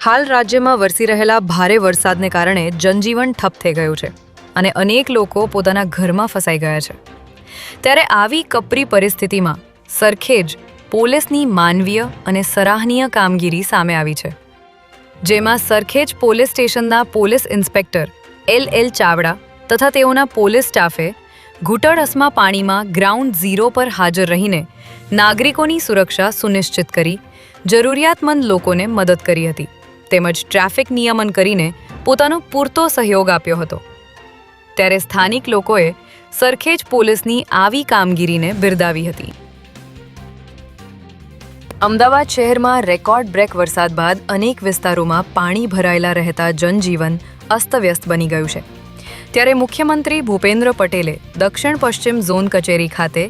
હાલ રાજ્યમાં વરસી રહેલા ભારે વરસાદને કારણે જનજીવન ઠપ થઈ ગયું છે અને અનેક લોકો પોતાના ઘરમાં ફસાઈ ગયા છે। ત્યારે આવી કપરી પરિસ્થિતિમાં સરખેજ પોલીસની માનવીય અને સરાહનીય કામગીરી સામે આવી છે, જેમાં સરખેજ પોલીસ સ્ટેશનના પોલીસ ઇન્સ્પેક્ટર એલ ચાવડા તથા તેઓના પોલીસ સ્ટાફે ઘૂંટણસમાં પાણીમાં ગ્રાઉન્ડ ઝીરો પર હાજર રહીને નાગરિકોની સુરક્ષા સુનિશ્ચિત કરી જરૂરિયાતમંદ લોકોને મદદ કરી હતી, તેમજ ટ્રાફિક નિયમન કરીને પોતાનો પૂરતો સહયોગ આપ્યો હતો। ત્યારે સ્થાનિક લોકોએ સરખેજ પોલીસની આવી કામગીરીને બિરદાવી હતી। અમદાવાદ શહેરમાં રેકોર્ડ બ્રેક વરસાદ બાદ અનેક વિસ્તારોમાં પાણી ભરાયેલા રહેતા જનજીવન અસ્તવ્યસ્ત બની ગયું છે। ત્યારે મુખ્યમંત્રી ભૂપેન્દ્ર પટેલે દક્ષિણ પશ્ચિમ ઝોન કચેરી ખાતે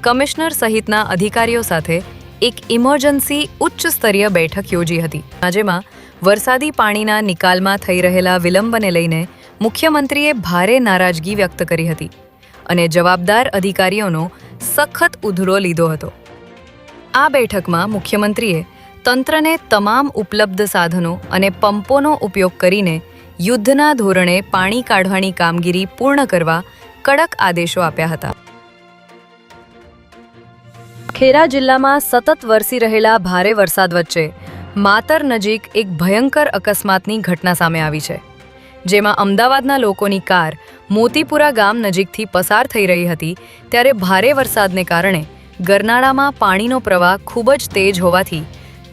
કમિશનર સહિતના અધિકારીઓ સાથે એક ઇમરજન્સી ઉચ્ચ સ્તરીય બેઠક યોજી હતી, જેમાં વરસાદી પાણીના નિકાલમાં થઈ રહેલા વિલંબને લઈને મુખ્યમંત્રીએ ભારે નારાજગી વ્યક્ત કરી હતી અને જવાબદાર અધિકારીઓનો સખત ઉધડો લીધો હતો। આ બેઠકમાં મુખ્યમંત્રીએ તંત્રને તમામ ઉપલબ્ધ સાધનો અને પંપોનો ઉપયોગ કરીને યુદ્ધના ધોરણે પાણી કાઢવાની કામગીરી પૂર્ણ કરવા કડક આદેશો આપ્યા હતા। ખેડા જિલ્લામાં સતત વરસી રહેલા ભારે વરસાદ વચ્ચે માતર નજીક એક ભયંકર અકસ્માતની ઘટના સામે આવી છે, જેમાં અમદાવાદના લોકોની કાર મોતીપુરા ગામ નજીકથી પસાર થઈ રહી હતી ત્યારે ભારે વરસાદને કારણે ગરનાળામાં પાણીનો પ્રવાહ ખૂબ જ તેજ હોવાથી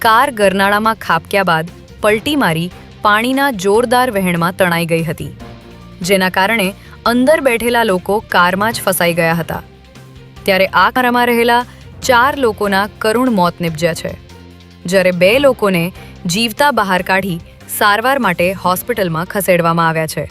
કાર ગરનાળામાં ખાબક્યા બાદ પલટી મારી પાણીના જોરદાર વહેણમાં તણાઈ ગઈ હતી, જેના કારણે અંદર બેઠેલા લોકો કારમાં જ ફસાઈ ગયા હતા। ત્યારે આ કારમાં રહેલા 4 લોકોના કરુણ મોત નિપજ્યા છે, જ્યારે 2 લોકોને જીવતા બહાર કાઢી સારવાર માટે હોસ્પિટલમાં ખસેડવામાં આવ્યા છે।